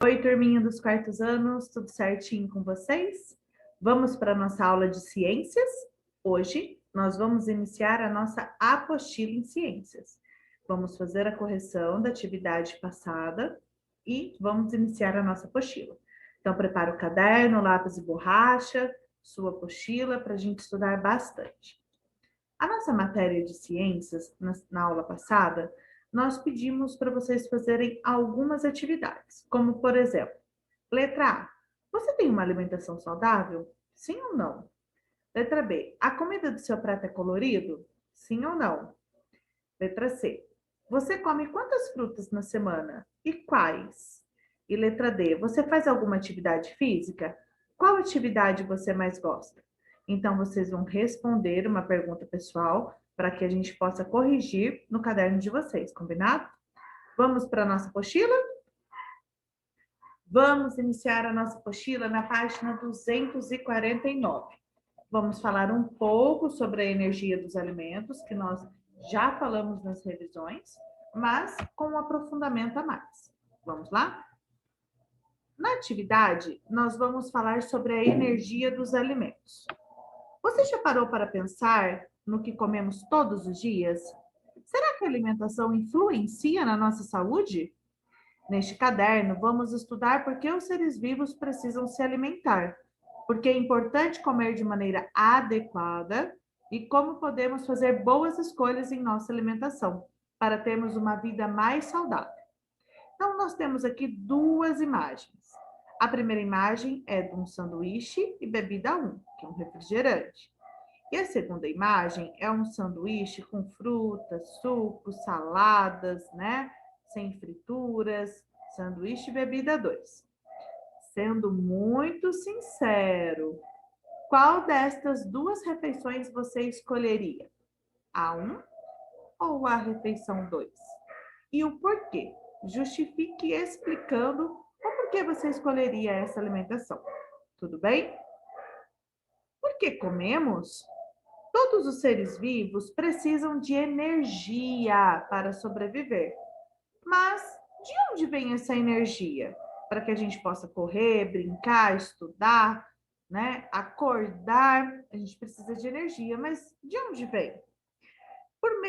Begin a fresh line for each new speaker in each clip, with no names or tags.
Oi, turminha dos quartos anos, tudo certinho com vocês? Vamos para a nossa aula de ciências? Hoje nós vamos iniciar a nossa apostila em ciências. Vamos fazer a correção da atividade passada e vamos iniciar a nossa apostila. Então, prepara o caderno, lápis e borracha, sua apostila para a gente estudar bastante. A nossa matéria de ciências, na aula passada, nós pedimos para vocês fazerem algumas atividades, como por exemplo, letra A, você tem uma alimentação saudável? Sim ou não? Letra B, a comida do seu prato é colorido? Sim ou não? Letra C, você come quantas frutas na semana? E quais? E letra D, você faz alguma atividade física? Qual atividade você mais gosta? Então, vocês vão responder uma pergunta pessoal para que a gente possa corrigir no caderno de vocês, combinado? Vamos para a nossa apostila? Vamos iniciar a nossa apostila na página 249. Vamos falar um pouco sobre a energia dos alimentos, que nós já falamos nas revisões, mas com um aprofundamento a mais. Vamos lá? Na atividade, nós vamos falar sobre a energia dos alimentos. Você já parou para pensar no que comemos todos os dias? Será que a alimentação influencia na nossa saúde? Neste caderno, vamos estudar por que os seres vivos precisam se alimentar, porque é importante comer de maneira adequada e como podemos fazer boas escolhas em nossa alimentação para termos uma vida mais saudável. Então, nós temos aqui duas imagens. A primeira imagem é de um sanduíche e bebida 1, que é um refrigerante. E a segunda imagem é um sanduíche com frutas, sucos, saladas, né? Sem frituras, sanduíche e bebida 2. Sendo muito sincero, qual destas duas refeições você escolheria? A 1 ou a refeição 2? E o porquê? Justifique explicando o porquê você escolheria essa alimentação. Tudo bem? Por que comemos? Todos os seres vivos precisam de energia para sobreviver. Mas de onde vem essa energia? Para que a gente possa correr, brincar, estudar, né? Acordar, a gente precisa de energia, mas de onde vem? Por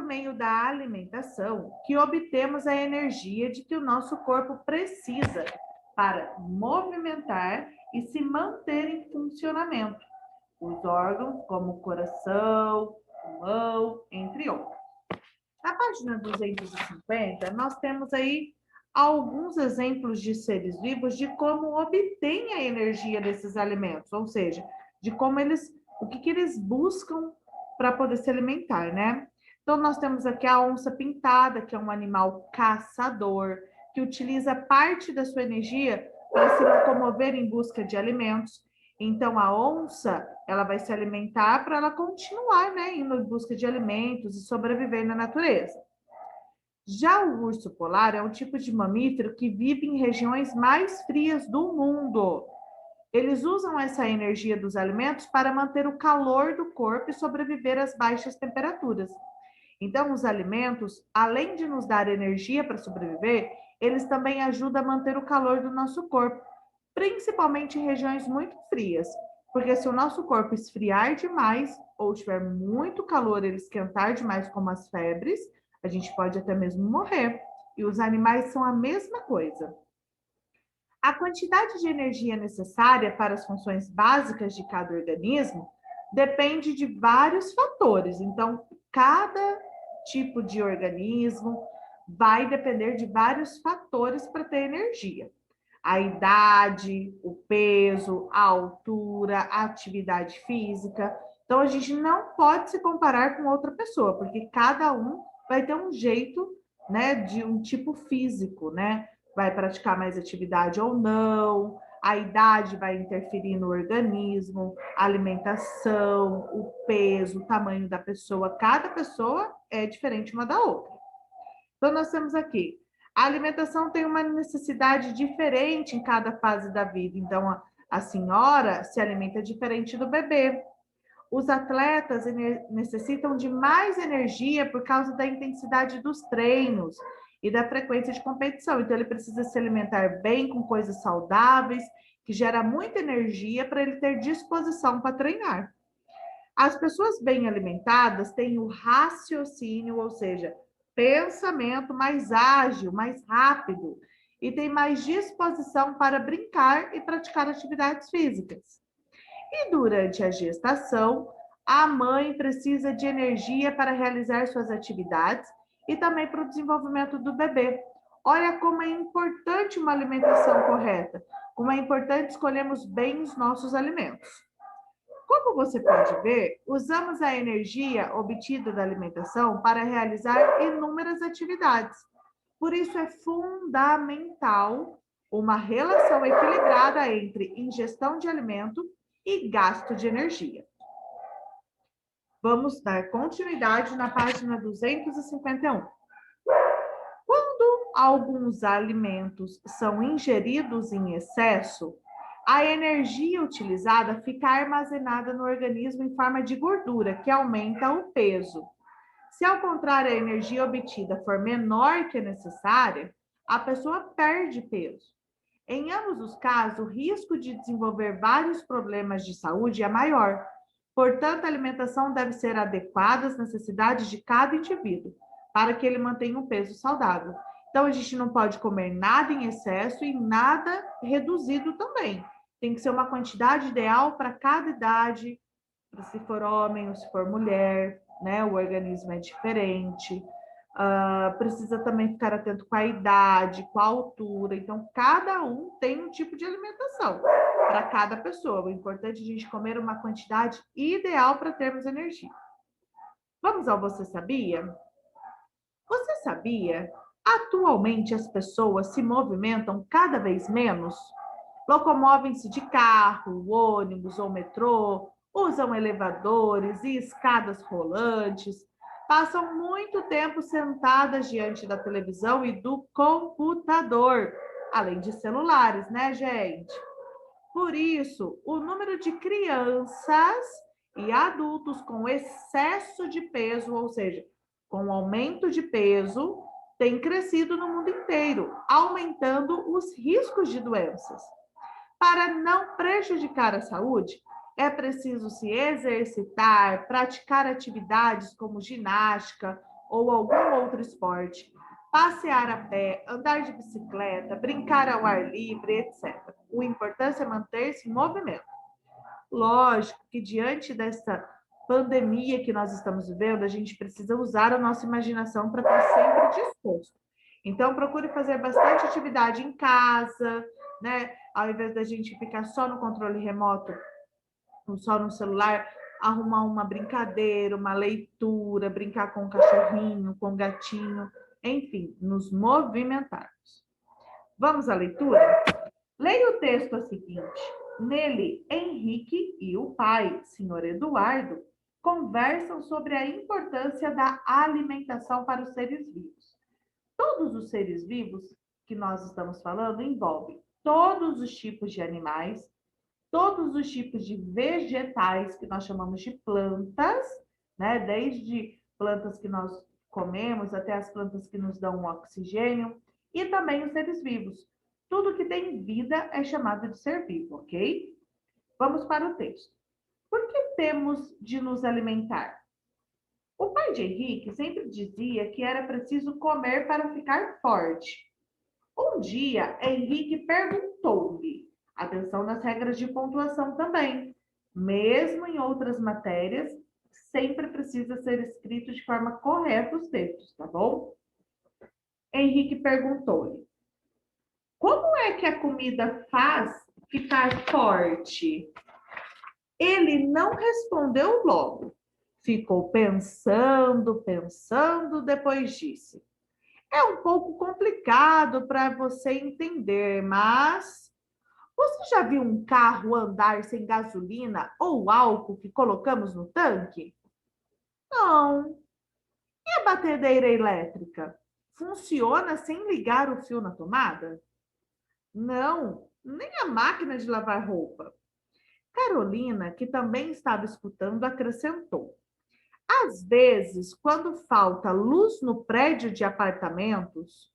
meio da alimentação que obtemos a energia de que o nosso corpo precisa para movimentar e se manter em funcionamento. Os órgãos como o coração, pulmão, entre outros. Na página 250, nós temos aí alguns exemplos de seres vivos de como obtêm a energia desses alimentos, ou seja, de como o que eles buscam para poder se alimentar, né? Então, nós temos aqui a onça pintada, que é um animal caçador, que utiliza parte da sua energia para se locomover em busca de alimentos. Então, a onça, ela vai se alimentar para ela continuar, né, indo em busca de alimentos e sobreviver na natureza. Já o urso polar é um tipo de mamífero que vive em regiões mais frias do mundo. Eles usam essa energia dos alimentos para manter o calor do corpo e sobreviver às baixas temperaturas. Então, os alimentos, além de nos dar energia para sobreviver, eles também ajudam a manter o calor do nosso corpo, principalmente em regiões muito frias. Porque se o nosso corpo esfriar demais ou tiver muito calor, ele esquentar demais, como as febres, a gente pode até mesmo morrer. E os animais são a mesma coisa. A quantidade de energia necessária para as funções básicas de cada organismo depende de vários fatores. Então, cada tipo de organismo vai depender de vários fatores para ter energia. A idade, o peso, a altura, a atividade física. Então, a gente não pode se comparar com outra pessoa, porque cada um vai ter um jeito, né, de um tipo físico, né? Vai praticar mais atividade ou não, a idade vai interferir no organismo, a alimentação, o peso, o tamanho da pessoa. Cada pessoa é diferente uma da outra. Então, nós temos aqui, a alimentação tem uma necessidade diferente em cada fase da vida. Então, a senhora se alimenta diferente do bebê. Os atletas necessitam de mais energia por causa da intensidade dos treinos e da frequência de competição. Então, ele precisa se alimentar bem com coisas saudáveis, que gera muita energia para ele ter disposição para treinar. As pessoas bem alimentadas têm o raciocínio, ou seja, pensamento mais ágil, mais rápido, e tem mais disposição para brincar e praticar atividades físicas. E durante a gestação, a mãe precisa de energia para realizar suas atividades e também para o desenvolvimento do bebê. Olha como é importante uma alimentação correta, como é importante escolhermos bem os nossos alimentos. Como você pode ver, usamos a energia obtida da alimentação para realizar inúmeras atividades. Por isso é fundamental uma relação equilibrada entre ingestão de alimento e gasto de energia. Vamos dar continuidade na página 251. Quando alguns alimentos são ingeridos em excesso, a energia utilizada fica armazenada no organismo em forma de gordura, que aumenta o peso. Se, ao contrário, a energia obtida for menor que a necessária, a pessoa perde peso. Em ambos os casos, o risco de desenvolver vários problemas de saúde é maior. Portanto, a alimentação deve ser adequada às necessidades de cada indivíduo, para que ele mantenha um peso saudável. Então, a gente não pode comer nada em excesso e nada reduzido também. Tem que ser uma quantidade ideal para cada idade, se for homem ou se for mulher, né? O organismo é diferente. Precisa também ficar atento com a idade, com a altura. Então, cada um tem um tipo de alimentação para cada pessoa. O importante é a gente comer uma quantidade ideal para termos energia. Vamos ao Você Sabia? Você sabia? Atualmente, as pessoas se movimentam cada vez menos? Locomovem-se de carro, ônibus ou metrô, usam elevadores e escadas rolantes, passam muito tempo sentadas diante da televisão e do computador, além de celulares, né, gente? Por isso, o número de crianças e adultos com excesso de peso, ou seja, com aumento de peso, tem crescido no mundo inteiro, aumentando os riscos de doenças. Para não prejudicar a saúde, é preciso se exercitar, praticar atividades como ginástica ou algum outro esporte, passear a pé, andar de bicicleta, brincar ao ar livre, etc. O importante é manter-se em movimento. Lógico que diante dessa pandemia que nós estamos vivendo, a gente precisa usar a nossa imaginação para estar sempre disposto. Então, procure fazer bastante atividade em casa, né? Ao invés da gente ficar só no controle remoto, só no celular, arrumar uma brincadeira, uma leitura, brincar com o cachorrinho, com o gatinho, enfim, nos movimentarmos. Vamos à leitura? Leia o texto a seguinte. Nele, Henrique e o pai, senhor Eduardo, conversam sobre a importância da alimentação para os seres vivos. Todos os seres vivos que nós estamos falando envolvem todos os tipos de animais, todos os tipos de vegetais, que nós chamamos de plantas, né? Desde plantas que nós comemos até as plantas que nos dão oxigênio, e também os seres vivos. Tudo que tem vida é chamado de ser vivo, ok? Vamos para o texto. Por que temos de nos alimentar? O pai de Henrique sempre dizia que era preciso comer para ficar forte. Um dia, Henrique perguntou-lhe, atenção nas regras de pontuação também, mesmo em outras matérias, sempre precisa ser escrito de forma correta os textos, tá bom? Henrique perguntou-lhe, como é que a comida faz ficar forte? Ele não respondeu logo. Ficou pensando, depois disse. É um pouco complicado para você entender, mas você já viu um carro andar sem gasolina ou álcool que colocamos no tanque? Não. E a batedeira elétrica? Funciona sem ligar o fio na tomada? Não, nem a máquina de lavar roupa. Carolina, que também estava escutando, acrescentou. Às vezes, quando falta luz no prédio de apartamentos,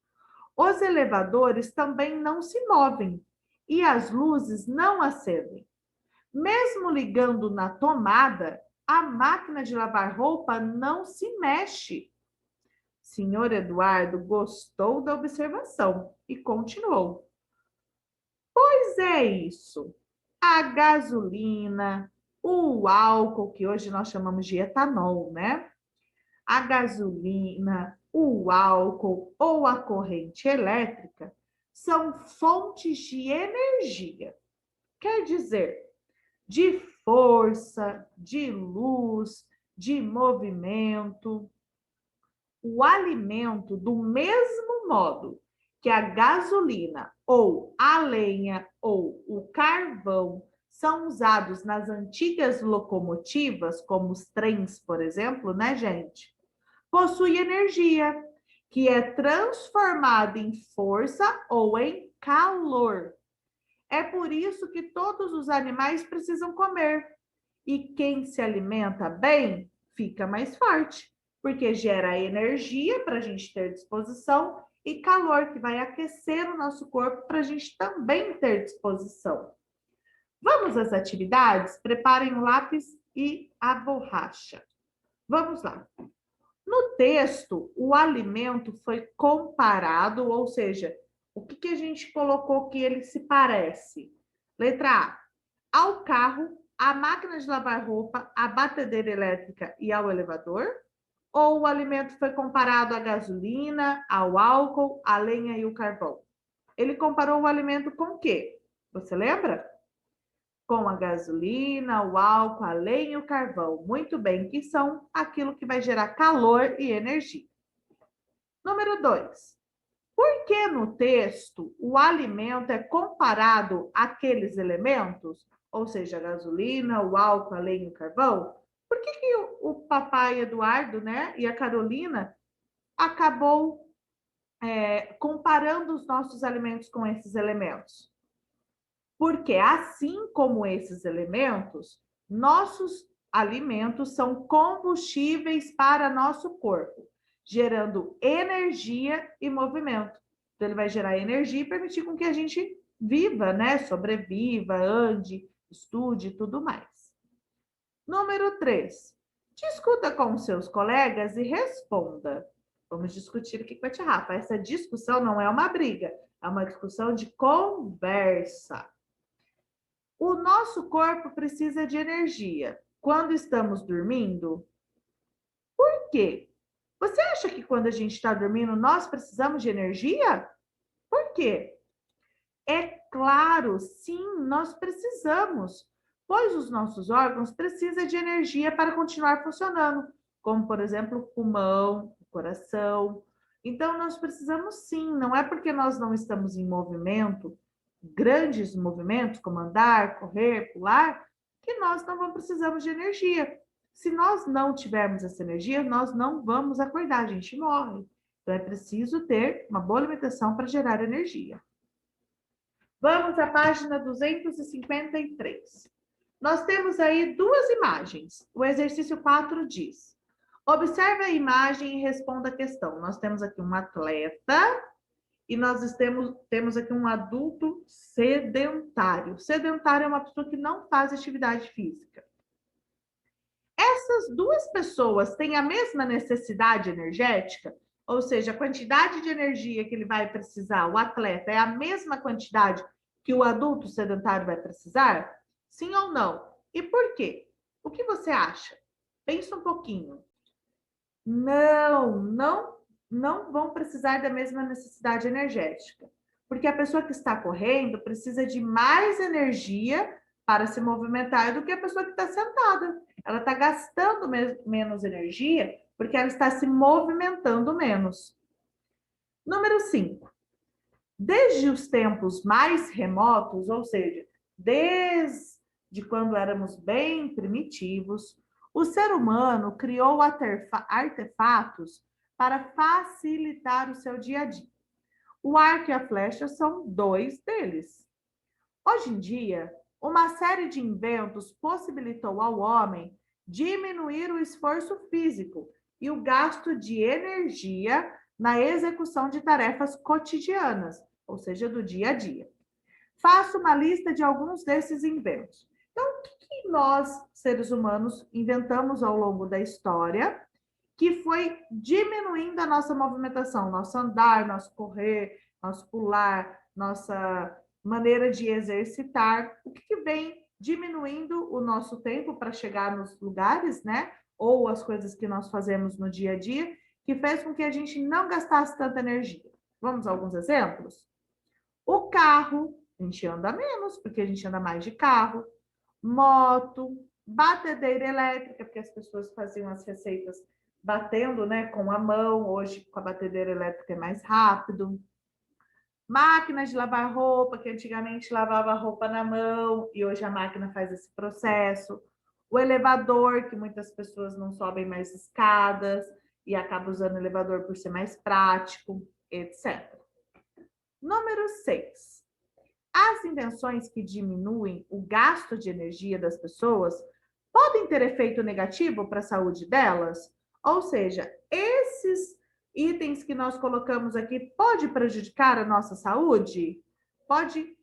Os elevadores também não se movem e as luzes não acendem. Mesmo ligando na tomada, a máquina de lavar roupa não se mexe. Senhor Eduardo gostou da observação e continuou. Pois é isso. A gasolina, o álcool, que hoje nós chamamos de etanol, né? A gasolina, o álcool ou a corrente elétrica são fontes de energia. Quer dizer, de força, de luz, de movimento. O alimento, do mesmo modo que a gasolina ou a lenha ou o carvão são usados nas antigas locomotivas, como os trens, por exemplo, né, gente? Possui energia, que é transformada em força ou em calor. É por isso que todos os animais precisam comer. E quem se alimenta bem fica mais forte, porque gera energia para a gente ter disposição e calor, que vai aquecer o nosso corpo para a gente também ter disposição. Vamos às atividades? Preparem o lápis e a borracha. Vamos lá. No texto, o alimento foi comparado, ou seja, o que a gente colocou que ele se parece? Letra A, ao carro, à máquina de lavar roupa, à batedeira elétrica e ao elevador? Ou o alimento foi comparado à gasolina, ao álcool, à lenha e o carvão? Ele comparou o alimento com o quê? Você lembra? Com a gasolina, o álcool, a lenha e o carvão. Muito bem, que são aquilo que vai gerar calor e energia. Número 2. Por que no texto o alimento é comparado àqueles elementos? Ou seja, a gasolina, o álcool, a lenha e o carvão? Por que o papai Eduardo, né, e a Carolina acabou comparando os nossos alimentos com esses elementos? Porque assim como esses elementos, nossos alimentos são combustíveis para nosso corpo, gerando energia e movimento. Então, ele vai gerar energia e permitir com que a gente viva, né? Sobreviva, ande, estude e tudo mais. Número 3. Discuta com seus colegas e responda. Vamos discutir aqui com a tia Rafa. Essa discussão não é uma briga, é uma discussão de conversa. O nosso corpo precisa de energia quando estamos dormindo? Por quê? Você acha que quando a gente está dormindo nós precisamos de energia? Por quê? É claro, sim, nós precisamos, pois os nossos órgãos precisam de energia para continuar funcionando, como, por exemplo, o pulmão, o coração. Então, nós precisamos sim, não é porque nós não estamos em movimento, grandes movimentos, como andar, correr, pular, que nós não precisamos de energia. Se nós não tivermos essa energia, nós não vamos acordar, a gente morre. Então, é preciso ter uma boa alimentação para gerar energia. Vamos à página 253. Nós temos aí duas imagens. O exercício 4 diz: observe a imagem e responda a questão. Nós temos aqui um atleta e nós temos aqui um adulto sedentário. Sedentário é uma pessoa que não faz atividade física. Essas duas pessoas têm a mesma necessidade energética? Ou seja, a quantidade de energia que ele vai precisar, o atleta, é a mesma quantidade que o adulto sedentário vai precisar? Sim ou não? E por quê? O que você acha? Pensa um pouquinho. Não vão precisar da mesma necessidade energética. Porque a pessoa que está correndo precisa de mais energia para se movimentar do que a pessoa que está sentada. Ela está gastando menos energia porque ela está se movimentando menos. Número 5. Desde os tempos mais remotos, ou seja, desde quando éramos bem primitivos, o ser humano criou artefatos para facilitar o seu dia a dia. O arco e a flecha são dois deles. Hoje em dia, uma série de inventos possibilitou ao homem diminuir o esforço físico e o gasto de energia na execução de tarefas cotidianas, ou seja, do dia a dia. Faça uma lista de alguns desses inventos. Então, o que nós, seres humanos, inventamos ao longo da história que foi diminuindo a nossa movimentação, nosso andar, nosso correr, nosso pular, nossa maneira de exercitar, o que vem diminuindo o nosso tempo para chegar nos lugares, né? Ou as coisas que nós fazemos no dia a dia, que fez com que a gente não gastasse tanta energia. Vamos a alguns exemplos? O carro, a gente anda menos, porque a gente anda mais de carro. Moto, batedeira elétrica, porque as pessoas faziam as receitas batendo, né, com a mão. Hoje, com a batedeira elétrica é mais rápido. Máquinas de lavar roupa, que antigamente lavava roupa na mão e hoje a máquina faz esse processo. O elevador, que muitas pessoas não sobem mais escadas e acabam usando o elevador por ser mais prático, etc. Número 6. As invenções que diminuem o gasto de energia das pessoas podem ter efeito negativo para a saúde delas? Ou seja, esses itens que nós colocamos aqui pode prejudicar a nossa saúde? Pode,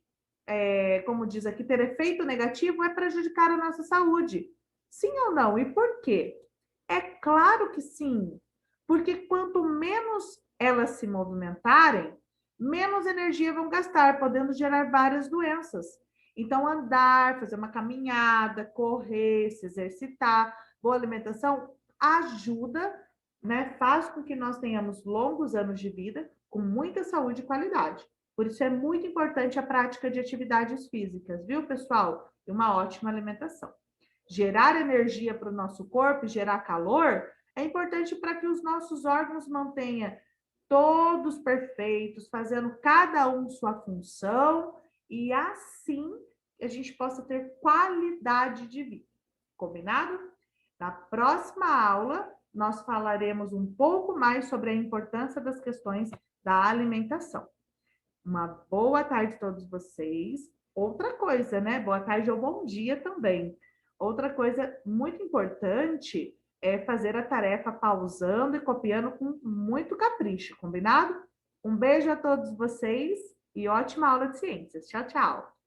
como diz aqui, ter efeito negativo é prejudicar a nossa saúde. Sim ou não? E por quê? É claro que sim, porque quanto menos elas se movimentarem, menos energia vão gastar, podendo gerar várias doenças. Então, andar, fazer uma caminhada, correr, se exercitar, boa alimentação ajuda, né? Faz com que nós tenhamos longos anos de vida com muita saúde e qualidade. Por isso é muito importante a prática de atividades físicas, viu, pessoal? E uma ótima alimentação. Gerar energia para o nosso corpo, gerar calor, é importante para que os nossos órgãos mantenham todos perfeitos, fazendo cada um sua função, e assim a gente possa ter qualidade de vida. Combinado? Na próxima aula, nós falaremos um pouco mais sobre a importância das questões da alimentação. Uma boa tarde a todos vocês. Outra coisa, né? Boa tarde ou bom dia também. Outra coisa muito importante é fazer a tarefa pausando e copiando com muito capricho, combinado? Um beijo a todos vocês e ótima aula de ciências. Tchau, tchau.